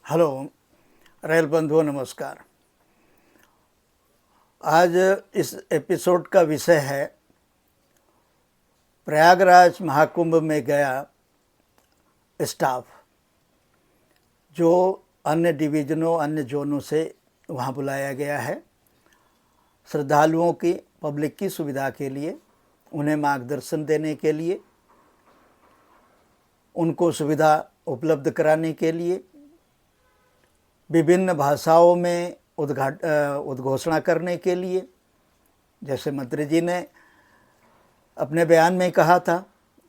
Hello rail बंधुओं, नमस्कार। आज इस एपिसोड का विषय है प्रयागराज महाकुंभ में गया स्टाफ, जो अन्य डिवीज़नों अन्य जोनों से वहाँ बुलाया गया है श्रद्धालुओं की, पब्लिक की सुविधा के लिए, उन्हें मार्गदर्शन देने के लिए, उनको सुविधा उपलब्ध कराने के लिए, विभिन्न भाषाओं में उद्घोषणा करने के लिए। जैसे मंत्री जी ने अपने बयान में कहा था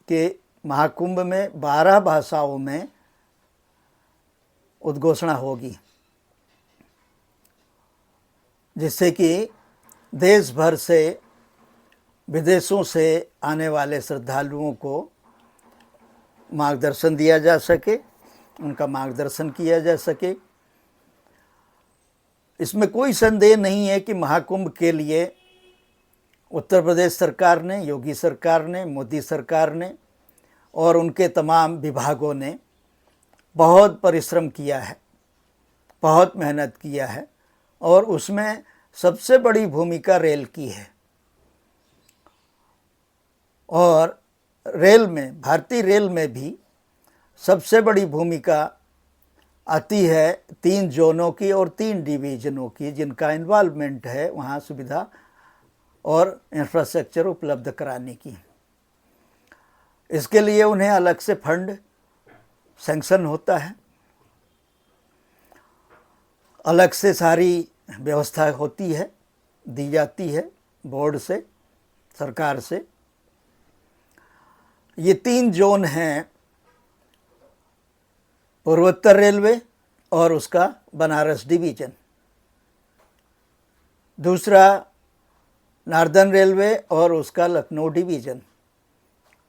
कि महाकुंभ में 12 भाषाओं में उद्घोषणा होगी, जिससे कि देश भर से, विदेशों से आने वाले श्रद्धालुओं को मार्गदर्शन दिया जा सके, उनका मार्गदर्शन किया जा सके। इसमें कोई संदेह नहीं है कि महाकुंभ के लिए उत्तर प्रदेश सरकार ने, योगी सरकार ने, मोदी सरकार ने और उनके तमाम विभागों ने बहुत परिश्रम किया है, बहुत मेहनत किया है, और उसमें सबसे बड़ी भूमिका रेल की है। और रेल में, भारतीय रेल में भी सबसे बड़ी भूमिका आती है 3 जोनों की और 3 डिवीज़नों की, जिनका इन्वॉल्वमेंट है वहाँ सुविधा और इंफ्रास्ट्रक्चर उपलब्ध कराने की। इसके लिए उन्हें अलग से फंड सैंक्शन होता है, अलग से सारी व्यवस्था होती है, दी जाती है बोर्ड से, सरकार से। ये 3 जोन हैं, पूर्वोत्तर रेलवे और उसका बनारस डिवीज़न, दूसरा नार्दर्न रेलवे और उसका लखनऊ डिवीज़न,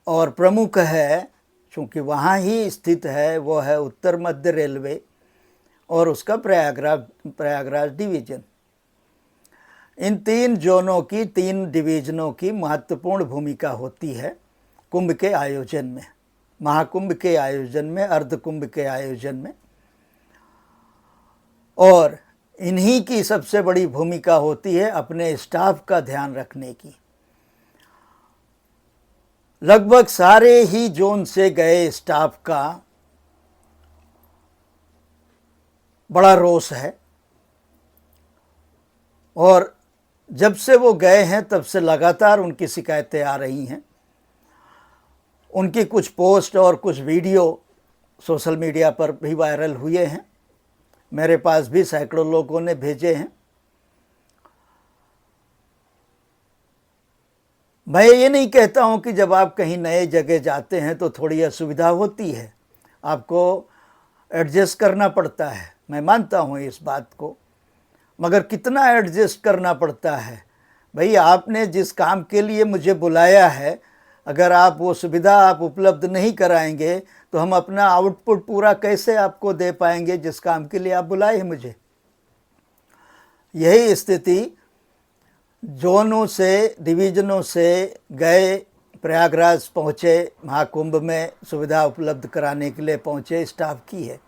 और प्रमुख है, चूँकि वहाँ ही स्थित है, वो है उत्तर मध्य रेलवे और उसका प्रयागराज डिवीज़न। इन 3 जोनों की, 3 डिवीज़नों की महत्वपूर्ण भूमिका होती है कुंभ के आयोजन में, महाकुंभ के आयोजन में, अर्धकुंभ के आयोजन में। और इन्हीं की सबसे बड़ी भूमिका होती है अपने स्टाफ का ध्यान रखने की। लगभग सारे ही जोन से गए स्टाफ का बड़ा रोष है, और जब से वो गए हैं तब से लगातार उनकी शिकायतें आ रही हैं। उनकी कुछ पोस्ट और कुछ वीडियो सोशल मीडिया पर भी वायरल हुए हैं, मेरे पास भी सैकड़ों लोगों ने भेजे हैं। मैं ये नहीं कहता हूँ कि जब आप कहीं नए जगह जाते हैं तो थोड़ी असुविधा होती है, आपको एडजस्ट करना पड़ता है, मैं मानता हूँ इस बात को, मगर कितना एडजस्ट करना पड़ता है भाई। आपने जिस काम के लिए मुझे बुलाया है, अगर आप वो सुविधा आप उपलब्ध नहीं कराएंगे तो हम अपना आउटपुट पूरा कैसे आपको दे पाएंगे जिस काम के लिए आप बुलाए हैं मुझे। यही स्थिति जोनों से, डिवीज़नों से गए, प्रयागराज पहुँचे, महाकुंभ में सुविधा उपलब्ध कराने के लिए पहुँचे स्टाफ की है।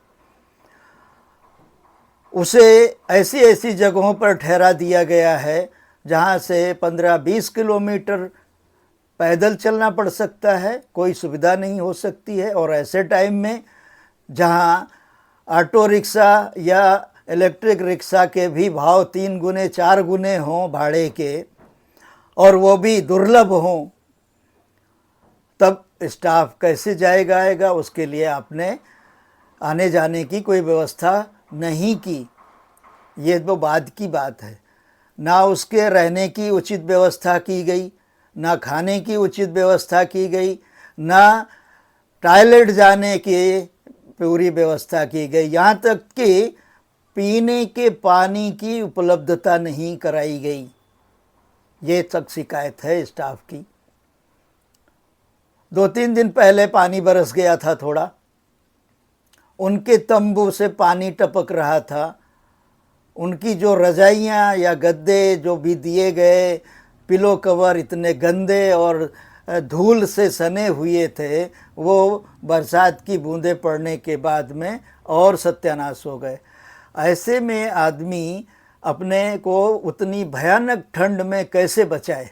उसे ऐसी ऐसी जगहों पर ठहरा दिया गया है जहाँ से 15-20 किलोमीटर पैदल चलना पड़ सकता है, कोई सुविधा नहीं हो सकती है। और ऐसे टाइम में जहाँ ऑटो रिक्शा या इलेक्ट्रिक रिक्शा के भी भाव 3 गुने 4 गुने हों भाड़े के, और वो भी दुर्लभ हों, तब स्टाफ कैसे जाएगा आएगा। उसके लिए आपने आने जाने की कोई व्यवस्था नहीं की, ये तो बाद की बात है। ना उसके रहने की उचित व्यवस्था की गई, ना खाने की उचित व्यवस्था की गई, ना टॉयलेट जाने की पूरी व्यवस्था की गई, यहाँ तक कि पीने के पानी की उपलब्धता नहीं कराई गई। ये तक शिकायत है स्टाफ की। 2-3 दिन पहले पानी बरस गया था थोड़ा, उनके तंबू से पानी टपक रहा था, उनकी जो रजाइयाँ या गद्दे जो भी दिए गए, पिलो कवर इतने गंदे और धूल से सने हुए थे वो बरसात की बूंदें पड़ने के बाद में और सत्यानाश हो गए। ऐसे में आदमी अपने को उतनी भयानक ठंड में कैसे बचाए,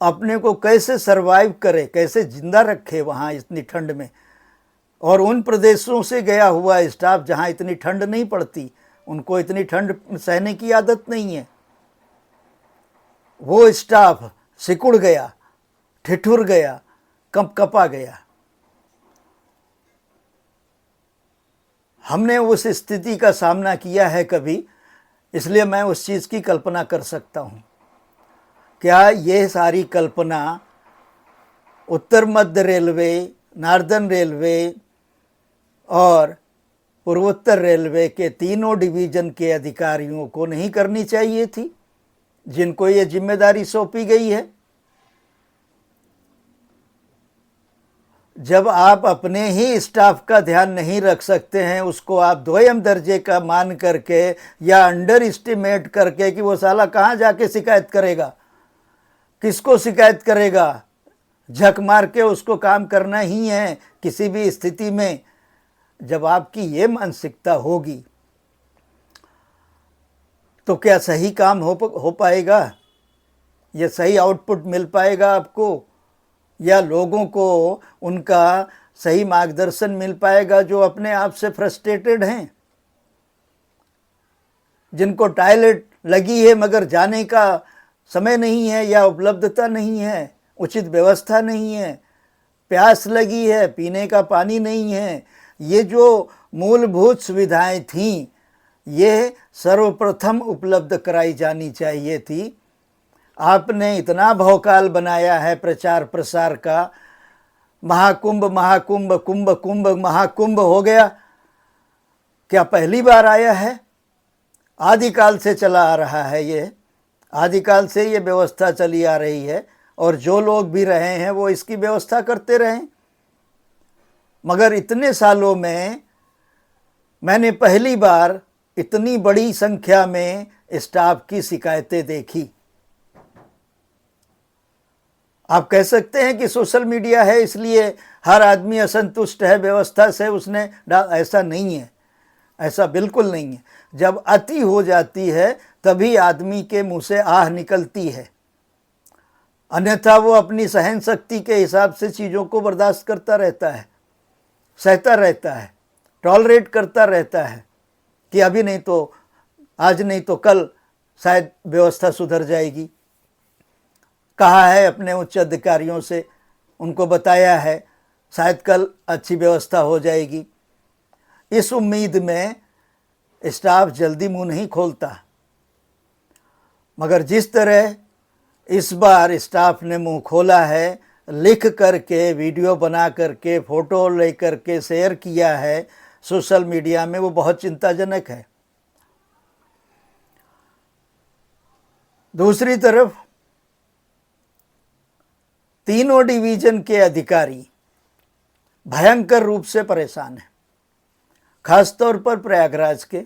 अपने को कैसे सरवाइव करे, कैसे जिंदा रखे वहाँ इतनी ठंड में। और उन प्रदेशों से गया हुआ स्टाफ जहाँ इतनी ठंड नहीं पड़ती, उनको इतनी ठंड सहने की आदत नहीं है। वो स्टाफ सिकुड़ गया, ठिठुर गया, कँपा गया। हमने उस स्थिति का सामना किया है कभी, इसलिए मैं उस चीज़ की कल्पना कर सकता हूँ। क्या ये सारी कल्पना उत्तर मध्य रेलवे, नार्दर्न रेलवे और पूर्वोत्तर रेलवे के तीनों डिवीज़न के अधिकारियों को नहीं करनी चाहिए थी, जिनको ये जिम्मेदारी सौंपी गई है? जब आप अपने ही स्टाफ का ध्यान नहीं रख सकते हैं, उसको आप दोयम दर्जे का मान करके या अंडर एस्टिमेट करके कि वो साला कहाँ जाके शिकायत करेगा, किसको शिकायत करेगा, झक मार के उसको काम करना ही है किसी भी स्थिति में। जब आपकी ये मानसिकता होगी तो क्या सही काम हो पाएगा? ये सही आउटपुट मिल पाएगा आपको? या लोगों को उनका सही मार्गदर्शन मिल पाएगा जो अपने आप से फ्रस्ट्रेटेड हैं, जिनको टॉयलेट लगी है मगर जाने का समय नहीं है या उपलब्धता नहीं है, उचित व्यवस्था नहीं है, प्यास लगी है, पीने का पानी नहीं है। ये जो मूलभूत सुविधाएं थीं, ये सर्वप्रथम उपलब्ध कराई जानी चाहिए थी। आपने इतना भौकाल बनाया है प्रचार प्रसार का, महाकुंभ महाकुंभ कुंभ कुंभ महाकुंभ हो गया। क्या पहली बार आया है? आदिकाल से चला आ रहा है, ये आदिकाल से ये व्यवस्था चली आ रही है और जो लोग भी रहे हैं वो इसकी व्यवस्था करते रहे। मगर इतने सालों में मैंने पहली बार इतनी बड़ी संख्या में स्टाफ की शिकायतें देखी। आप कह सकते हैं कि सोशल मीडिया है इसलिए हर आदमी असंतुष्ट है व्यवस्था से, उसने ऐसा नहीं है, ऐसा बिल्कुल नहीं है। जब अति हो जाती है तभी आदमी के मुंह से आह निकलती है, अन्यथा वो अपनी सहन शक्ति के हिसाब से चीज़ों को बर्दाश्त करता रहता है, सहता रहता है, टॉलरेट करता रहता है कि अभी नहीं तो आज नहीं तो कल शायद व्यवस्था सुधर जाएगी। कहा है अपने उच्च अधिकारियों से, उनको बताया है शायद कल अच्छी व्यवस्था हो जाएगी। इस उम्मीद में स्टाफ जल्दी मुंह नहीं खोलता, मगर जिस तरह इस बार स्टाफ ने मुंह खोला है, लिख करके, वीडियो बना करके, फ़ोटो ले करके शेयर किया है सोशल मीडिया में, वो बहुत चिंताजनक है। दूसरी तरफ तीनों डिवीज़न के अधिकारी भयंकर रूप से परेशान हैं, खासतौर पर प्रयागराज के,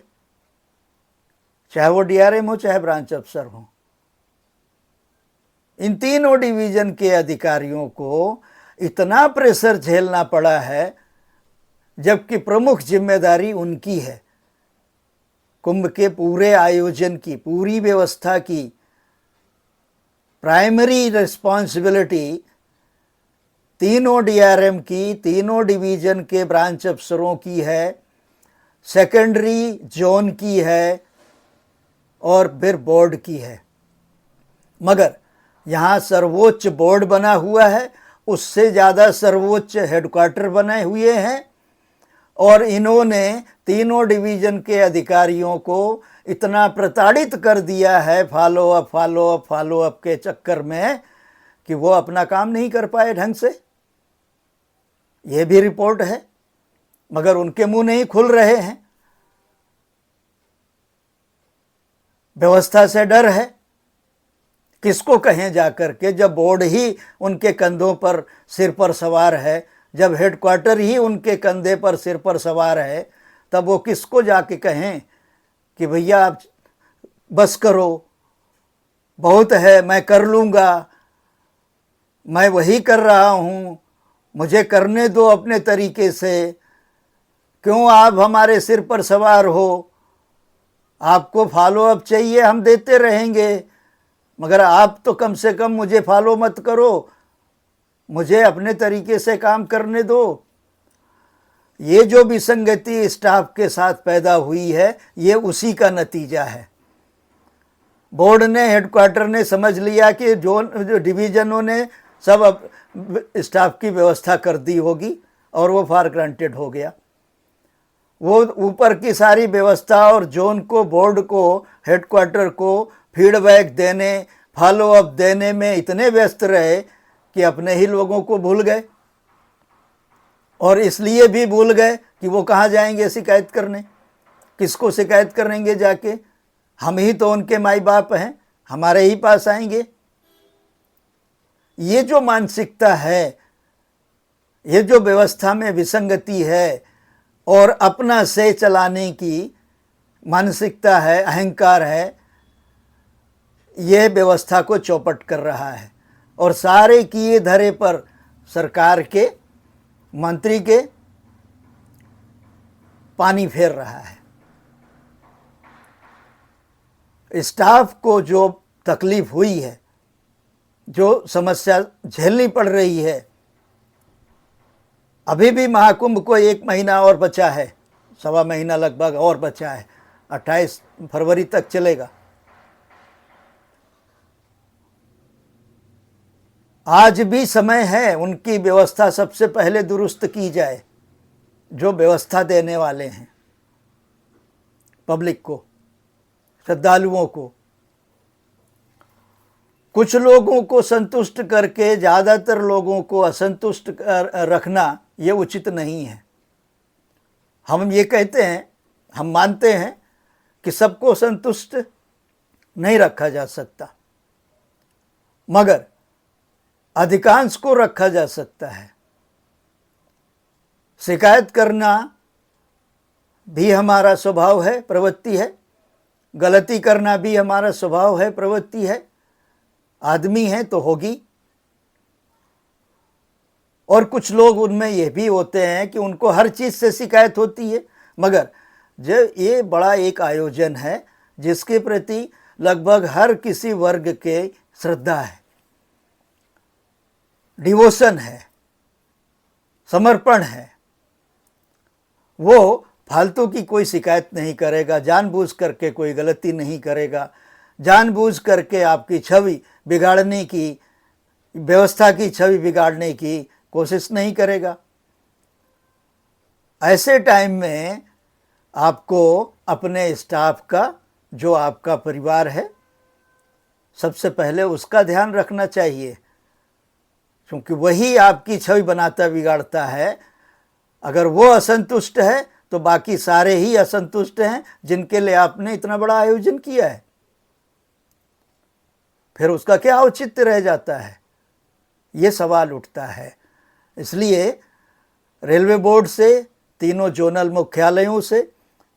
चाहे वो डीआरएम हो चाहे ब्रांच अफसर हो। इन तीनों डिवीज़न के अधिकारियों को इतना प्रेशर झेलना पड़ा है, जबकि प्रमुख जिम्मेदारी उनकी है। कुंभ के पूरे आयोजन की, पूरी व्यवस्था की प्राइमरी रिस्पॉन्सिबिलिटी तीनों डीआरएम की, तीनों डिवीज़न के ब्रांच अफसरों की है, सेकेंडरी जोन की है और फिर बोर्ड की है। मगर यहाँ सर्वोच्च बोर्ड बना हुआ है, उससे ज़्यादा सर्वोच्च हेडक्वार्टर बने हुए हैं और इन्होंने तीनों डिवीज़न के अधिकारियों को इतना प्रताड़ित कर दिया है फॉलो अप के चक्कर में कि वो अपना काम नहीं कर पाए ढंग से। ये भी रिपोर्ट है, मगर उनके मुंह नहीं खुल रहे हैं। व्यवस्था से डर है, किसको कहें जाकर के, जब बोर्ड ही उनके कंधों पर सिर पर सवार है, जब हेडक्वार्टर ही उनके कंधे पर सिर पर सवार है, तब वो किसको जाके कहें कि भैया आप बस करो, बहुत है, मैं कर लूँगा। मैं वही कर रहा हूँ, मुझे करने दो अपने तरीके से, क्यों आप हमारे सिर पर सवार हो? आपको फॉलो अप चाहिए, हम देते रहेंगे, मगर आप तो कम से कम मुझे फॉलो मत करो, मुझे अपने तरीके से काम करने दो। ये जो विसंगति स्टाफ के साथ पैदा हुई है, ये उसी का नतीजा है। बोर्ड ने, हेडक्वार्टर ने समझ लिया कि जो डिवीजनों ने सब अब स्टाफ की व्यवस्था कर दी होगी और वो फॉर ग्रांटेड हो गया। वो ऊपर की सारी व्यवस्था और जोन को, बोर्ड को, हेडक्वार्टर को फीडबैक देने, फॉलो अप देने में इतने व्यस्त रहे कि अपने ही लोगों को भूल गए। और इसलिए भी भूल गए कि वो कहाँ जाएंगे शिकायत करने, किसको शिकायत करेंगे जाके? हम ही तो उनके माई बाप हैं, हमारे ही पास आएंगे। ये जो मानसिकता है, ये जो व्यवस्था में विसंगति है और अपना से चलाने की मानसिकता है, अहंकार है, ये व्यवस्था को चौपट कर रहा है और सारे किए धरे पर सरकार के, मंत्री के पानी फेर रहा है। स्टाफ को जो तकलीफ हुई है, जो समस्या झेलनी पड़ रही है, अभी भी महाकुंभ को 1 महीना और बचा है, 1.25 महीना लगभग और बचा है, 28 फरवरी तक चलेगा। आज भी समय है, उनकी व्यवस्था सबसे पहले दुरुस्त की जाए, जो व्यवस्था देने वाले हैं पब्लिक को, श्रद्धालुओं को। कुछ लोगों को संतुष्ट करके ज़्यादातर लोगों को असंतुष्ट रखना ये उचित नहीं है। हम ये कहते हैं, हम मानते हैं कि सबको संतुष्ट नहीं रखा जा सकता, मगर अधिकांश को रखा जा सकता है। शिकायत करना भी हमारा स्वभाव है, प्रवृत्ति है। गलती करना भी हमारा स्वभाव है, प्रवृत्ति है। आदमी है तो होगी। और कुछ लोग उनमें ये भी होते हैं कि उनको हर चीज़ से शिकायत होती है, मगर जो ये बड़ा एक आयोजन है जिसके प्रति लगभग हर किसी वर्ग के श्रद्धा है, डिवोशन है, समर्पण है, वो फालतू की कोई शिकायत नहीं करेगा, जानबूझ करके कोई गलती नहीं करेगा, जानबूझ करके आपकी छवि बिगाड़ने की, व्यवस्था की छवि बिगाड़ने की कोशिश नहीं करेगा। ऐसे टाइम में आपको अपने स्टाफ का, जो आपका परिवार है, सबसे पहले उसका ध्यान रखना चाहिए, क्योंकि वही आपकी छवि बनाता बिगाड़ता है। अगर वो असंतुष्ट है तो बाकी सारे ही असंतुष्ट हैं जिनके लिए आपने इतना बड़ा आयोजन किया है। फिर उसका क्या औचित्य रह जाता है, ये सवाल उठता है। इसलिए रेलवे बोर्ड से, तीनों जोनल मुख्यालयों से,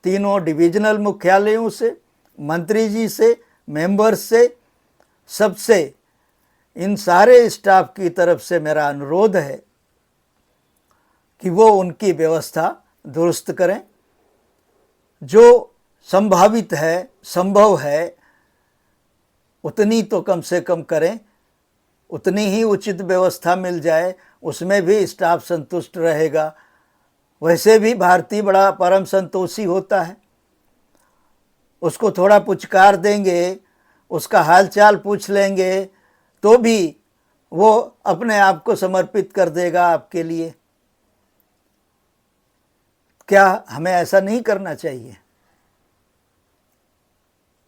तीनों डिविजनल मुख्यालयों से, मंत्री जी से, मेंबर्स से, सबसे, इन सारे स्टाफ की तरफ से मेरा अनुरोध है कि वो उनकी व्यवस्था दुरुस्त करें। जो संभावित है, संभव है, उतनी तो कम से कम करें, उतनी ही उचित व्यवस्था मिल जाए, उसमें भी स्टाफ संतुष्ट रहेगा। वैसे भी भारतीय बड़ा परम संतोषी होता है, उसको थोड़ा पुचकार देंगे, उसका हालचाल पूछ लेंगे तो भी वो अपने आप को समर्पित कर देगा आपके लिए। क्या हमें ऐसा नहीं करना चाहिए?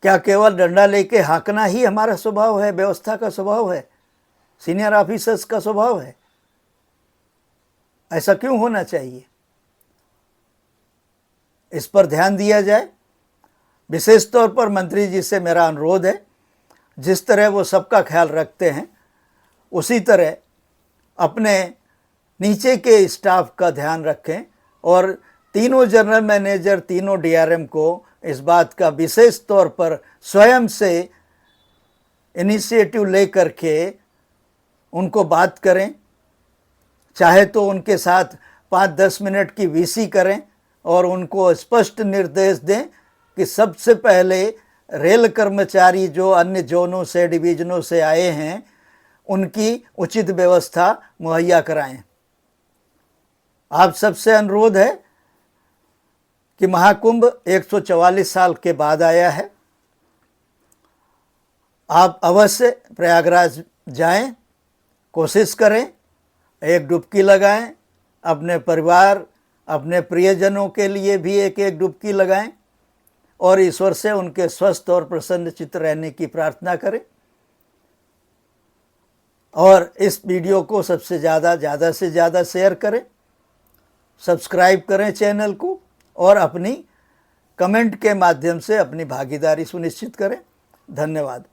क्या केवल डंडा लेके हाँकना ही हमारा स्वभाव है, व्यवस्था का स्वभाव है, सीनियर ऑफिसर्स का स्वभाव है? ऐसा क्यों होना चाहिए? इस पर ध्यान दिया जाए। विशेष तौर पर मंत्री जी से मेरा अनुरोध है, जिस तरह वो सबका ख्याल रखते हैं, उसी तरह अपने नीचे के स्टाफ का ध्यान रखें और तीनों जनरल मैनेजर, तीनों डीआरएम को इस बात का विशेष तौर पर स्वयं से इनिशिएटिव लेकर के उनको बात करें, चाहे तो उनके साथ 5-10 मिनट की वीसी करें और उनको स्पष्ट निर्देश दें कि सबसे पहले रेल कर्मचारी जो अन्य जोनों से, डिवीजनों से आए हैं, उनकी उचित व्यवस्था मुहैया कराएं। आप सबसे अनुरोध है कि महाकुंभ 144 साल के बाद आया है। आप अवश्य प्रयागराज जाएं, कोशिश करें, एक डुबकी लगाएं, अपने परिवार, अपने प्रियजनों के लिए भी एक एक डुबकी लगाएं और ईश्वर से उनके स्वस्थ और प्रसन्नचित्त रहने की प्रार्थना करें। और इस वीडियो को सबसे ज़्यादा से ज़्यादा शेयर करें, सब्सक्राइब करें चैनल को और अपनी कमेंट के माध्यम से अपनी भागीदारी सुनिश्चित करें। धन्यवाद।